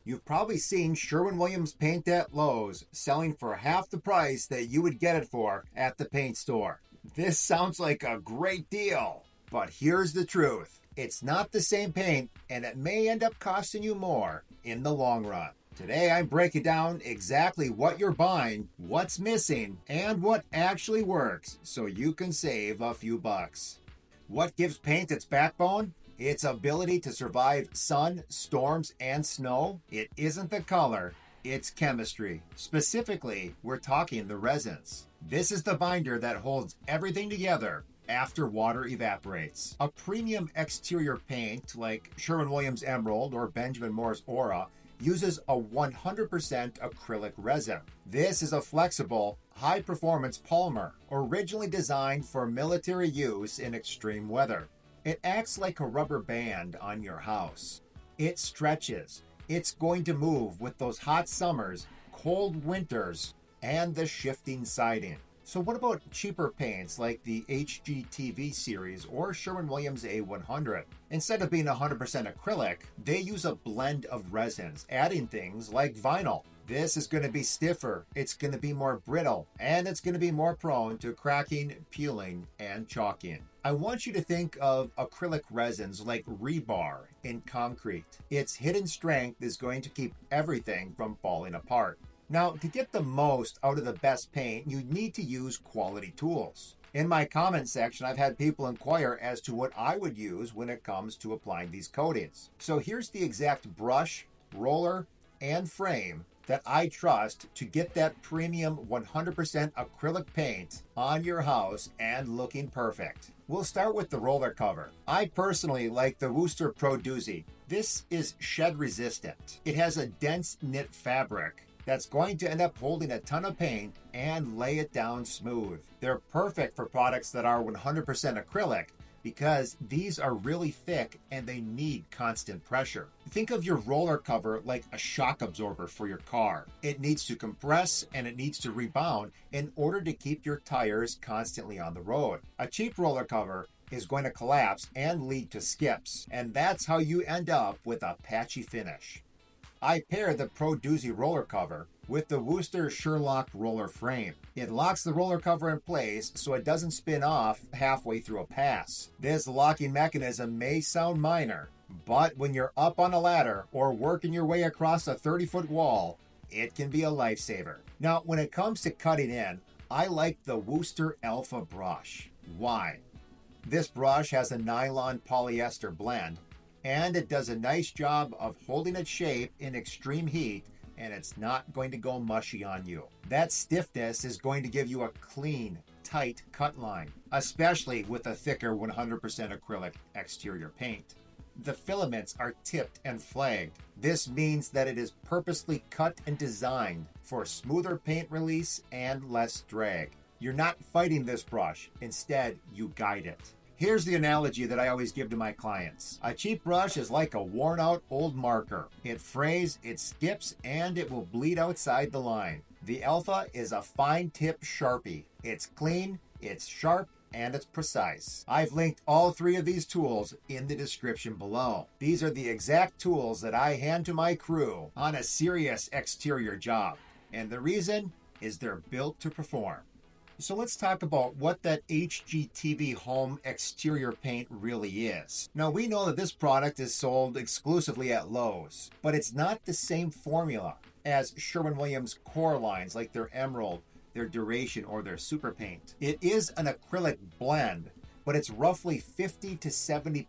You've probably seen Sherwin-Williams paint at Lowe's selling for half the price that you would get it for at the paint store. This sounds like a great deal, but here's the truth. It's not the same paint, and it may end up costing you more in the long run. Today, I'm breaking down exactly what you're buying, what's missing, and what actually works so you can save a few bucks. What gives paint its backbone? Its ability to survive sun, storms, and snow. It isn't the color, it's chemistry. Specifically, we're talking the resins. This is the binder that holds everything together after water evaporates. A premium exterior paint like Sherwin-Williams Emerald or Benjamin Moore's Aura uses a 100% acrylic resin. This is a flexible, high-performance polymer, originally designed for military use in extreme weather. It acts like a rubber band on your house. It stretches. It's going to move with those hot summers, cold winters, and the shifting siding. So what about cheaper paints like the HGTV series or Sherwin-Williams A100? Instead of being 100% acrylic, they use a blend of resins, adding things like vinyl. This is going to be stiffer, it's going to be more brittle, and it's going to be more prone to cracking, peeling, and chalking. I want you to think of acrylic resins like rebar in concrete. Its hidden strength is going to keep everything from falling apart. Now, to get the most out of the best paint, you need to use quality tools. In my comment section, I've had people inquire as to what I would use when it comes to applying these coatings. So here's the exact brush, roller, and frame that I trust to get that premium 100% acrylic paint on your house and looking perfect. We'll start with the roller cover. I personally like the Worcester Pro Doozy. This is shed resistant. It has a dense knit fabric that's going to end up holding a ton of paint and lay it down smooth. They're perfect for products that are 100% acrylic because these are really thick and they need constant pressure. Think of your roller cover like a shock absorber for your car. It needs to compress and it needs to rebound in order to keep your tires constantly on the road. A cheap roller cover is going to collapse and lead to skips, and that's how you end up with a patchy finish. I pair the Pro Doozy roller cover with the Worcester Sherlock roller frame. It locks the roller cover in place so it doesn't spin off halfway through a pass. This locking mechanism may sound minor, but when you're up on a ladder or working your way across a 30-foot wall, it can be a lifesaver. Now, when it comes to cutting in, I like the Worcester Alpha brush. Why? This brush has a nylon polyester blend, and it does a nice job of holding its shape in extreme heat, and it's not going to go mushy on you. That stiffness is going to give you a clean, tight cut line, especially with a thicker 100% acrylic exterior paint. The filaments are tipped and flagged. This means that it is purposely cut and designed for smoother paint release and less drag. You're not fighting this brush, instead you guide it. Here's the analogy that I always give to my clients. A cheap brush is like a worn out old marker. It frays, it skips, and it will bleed outside the line. The Alpha is a fine tip Sharpie. It's clean, it's sharp, and it's precise. I've linked all three of these tools in the description below. These are the exact tools that I hand to my crew on a serious exterior job. And the reason is they're built to perform. So let's talk about what that HGTV Home exterior paint really is. Now, we know that this product is sold exclusively at Lowe's, but it's not the same formula as Sherwin-Williams core lines like their Emerald, their Duration, or their Super Paint. It is an acrylic blend, but it's roughly 50 to 70%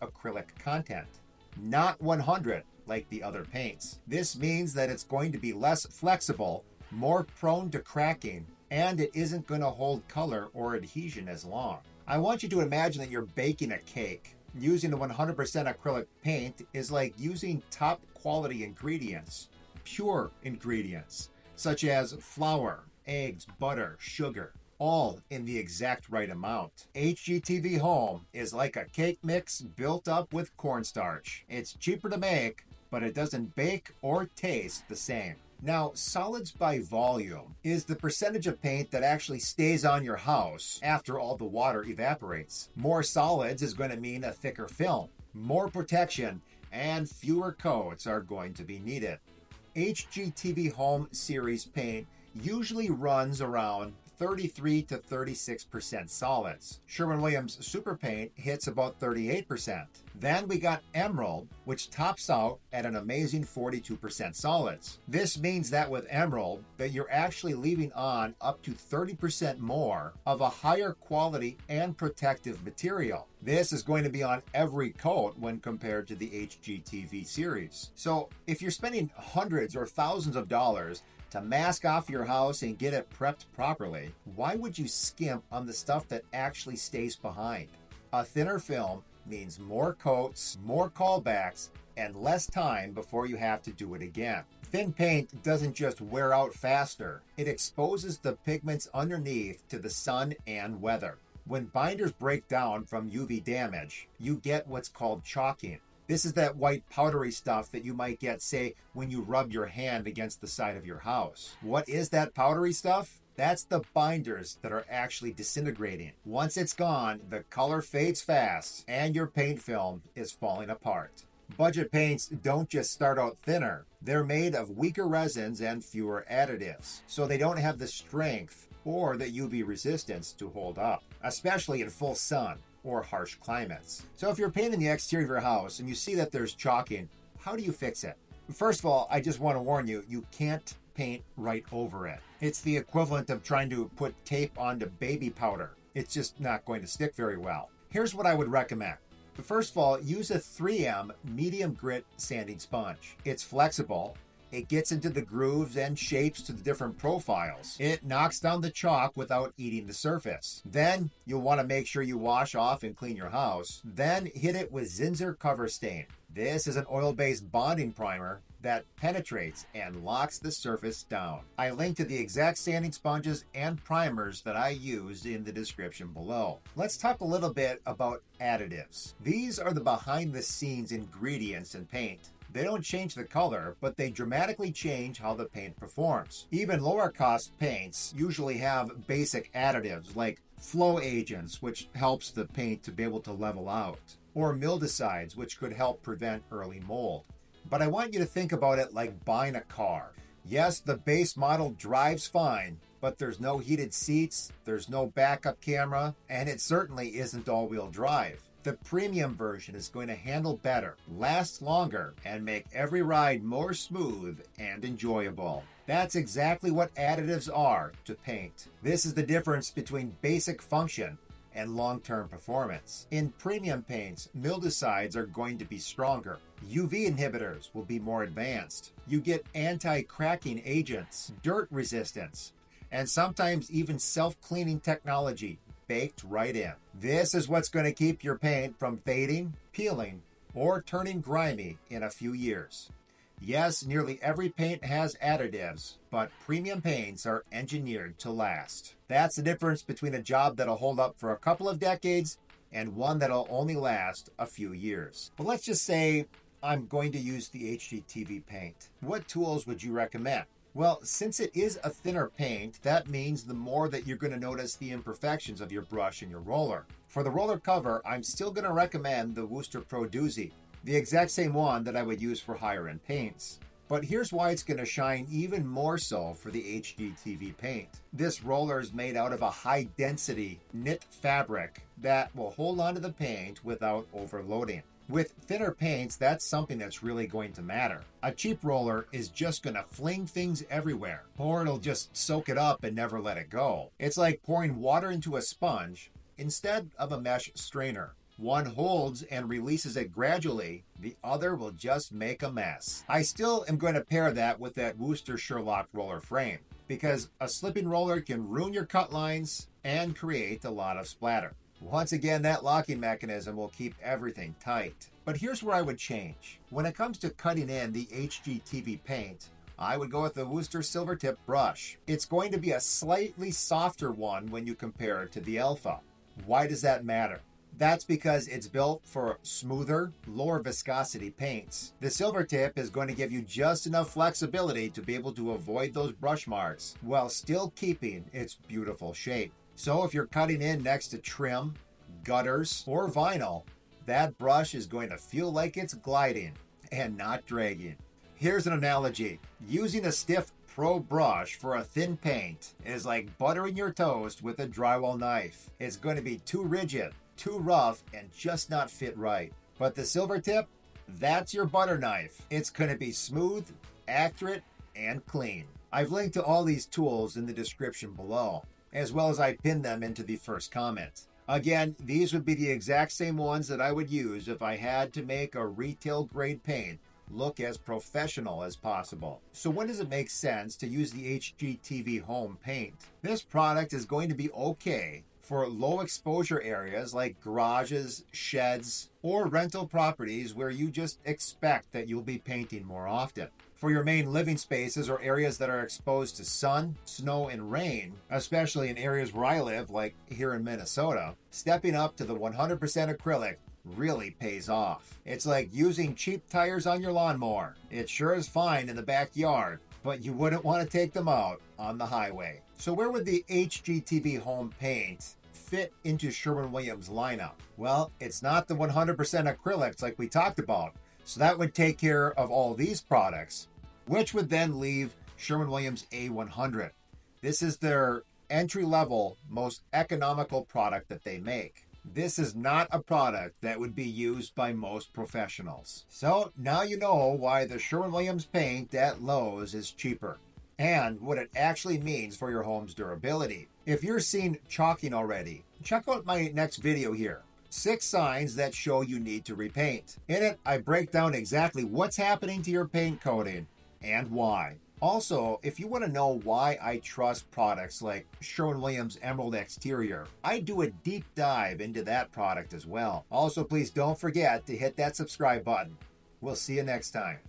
acrylic content, not 100 like the other paints. This means that it's going to be less flexible, more prone to cracking, and it isn't going to hold color or adhesion as long. I want you to imagine that you're baking a cake. Using the 100% acrylic paint is like using top quality ingredients, pure ingredients, such as flour, eggs, butter, sugar, all in the exact right amount. HGTV Home is like a cake mix built up with cornstarch. It's cheaper to make, but it doesn't bake or taste the same. Now, solids by volume is the percentage of paint that actually stays on your house after all the water evaporates. More solids is going to mean a thicker film, more protection, and fewer coats are going to be needed. HGTV Home Series paint usually runs around 33 to 36% solids. Sherwin-Williams Super Paint hits about 38%. Then we got Emerald, which tops out at an amazing 42% solids. This means that with Emerald, that you're actually leaving on up to 30% more of a higher quality and protective material. This is going to be on every coat when compared to the HGTV series. So if you're spending hundreds or thousands of dollars to mask off your house and get it prepped properly, why would you skimp on the stuff that actually stays behind? A thinner film means more coats, more callbacks, and less time before you have to do it again. Thin paint doesn't just wear out faster, it exposes the pigments underneath to the sun and weather. When binders break down from UV damage, you get what's called chalking. This is that white powdery stuff that you might get, say, when you rub your hand against the side of your house. What is that powdery stuff? That's the binders that are actually disintegrating. Once it's gone, the color fades fast and your paint film is falling apart. Budget paints don't just start out thinner. They're made of weaker resins and fewer additives, so they don't have the strength or the UV resistance to hold up, especially in full sun or harsh climates. So if you're painting the exterior of your house and you see that there's chalking, how do you fix it? First of all, I just want to warn you, you can't paint right over it. It's the equivalent of trying to put tape onto baby powder. It's just not going to stick very well. Here's what I would recommend. First of all, use a 3M medium grit sanding sponge. It's flexible. It gets into the grooves and shapes to the different profiles. It knocks down the chalk without eating the surface. Then you'll want to make sure you wash off and clean your house. Then hit it with Zinsser Cover Stain. This is an oil-based bonding primer that penetrates and locks the surface down. I link to the exact sanding sponges and primers that I use in the description below. Let's talk a little bit about additives. These are the behind-the-scenes ingredients in paint. They don't change the color, but they dramatically change how the paint performs. Even lower cost paints usually have basic additives like flow agents, which helps the paint to be able to level out, or mildicides, which could help prevent early mold. But I want you to think about it like buying a car. Yes, the base model drives fine, but there's no heated seats, there's no backup camera, and it certainly isn't all-wheel drive. The premium version is going to handle better, last longer, and make every ride more smooth and enjoyable. That's exactly what additives are to paint. This is the difference between basic function and long-term performance. In premium paints, mildicides are going to be stronger. UV inhibitors will be more advanced. You get anti-cracking agents, dirt resistance, and sometimes even self-cleaning technology baked right in. This is what's going to keep your paint from fading, peeling, or turning grimy in a few years. Yes, nearly every paint has additives, but premium paints are engineered to last. That's the difference between a job that'll hold up for a couple of decades and one that'll only last a few years. But let's just say I'm going to use the HGTV paint. What tools would you recommend? Well, since it is a thinner paint, that means the more that you're going to notice the imperfections of your brush and your roller. For the roller cover, I'm still going to recommend the Wooster Pro Doozy, the exact same one that I would use for higher end paints. But here's why it's going to shine even more so for the HGTV paint. This roller is made out of a high density knit fabric that will hold onto the paint without overloading. With thinner paints, that's something that's really going to matter. A cheap roller is just going to fling things everywhere, or it'll just soak it up and never let it go. It's like pouring water into a sponge instead of a mesh strainer. One holds and releases it gradually, the other will just make a mess. I still am going to pair that with that Wooster Sherlock roller frame, because a slipping roller can ruin your cut lines and create a lot of splatter. Once again, that locking mechanism will keep everything tight. But here's where I would change. When it comes to cutting in the HGTV paint, I would go with the Wooster Silver Tip brush. It's going to be a slightly softer one when you compare it to the Alpha. Why does that matter? That's because it's built for smoother, lower viscosity paints. The Silver Tip is going to give you just enough flexibility to be able to avoid those brush marks while still keeping its beautiful shape. So if you're cutting in next to trim, gutters, or vinyl, that brush is going to feel like it's gliding. and not dragging. Here's an analogy. Using a stiff pro brush for a thin paint is like buttering your toast with a drywall knife. It's going to be too rigid, too rough, and just not fit right. But the silver tip, that's your butter knife. It's going to be smooth, accurate, and clean. I've linked to all these tools in the description below, as well as I pinned them into the first comment. Again, these would be the exact same ones that I would use if I had to make a retail grade paint look as professional as possible. So when does it make sense to use the HGTV Home paint? This product is going to be okay for low exposure areas like garages, sheds, or rental properties where you just expect that you'll be painting more often. For your main living spaces or areas that are exposed to sun, snow, and rain, especially in areas where I live, like here in Minnesota, stepping up to the 100% acrylic really pays off. It's like using cheap tires on your lawnmower. It sure is fine in the backyard, but you wouldn't want to take them out on the highway. So where would the HGTV Home paint fit into Sherwin-Williams lineup? Well, it's not the 100% acrylics like we talked about. So that would take care of all these products, which would then leave Sherwin-Williams A100. This is their entry-level, most economical product that they make. This is not a product that would be used by most professionals. So now you know why the Sherwin-Williams paint at Lowe's is cheaper and what it actually means for your home's durability. If you're seeing chalking already, check out my next video here. 6 signs that show you need to repaint. In it, I break down exactly what's happening to your paint coating and why. Also, if you want to know why I trust products like Sherwin-Williams Emerald Exterior, I do a deep dive into that product as well. Also, please don't forget to hit that subscribe button. We'll see you next time.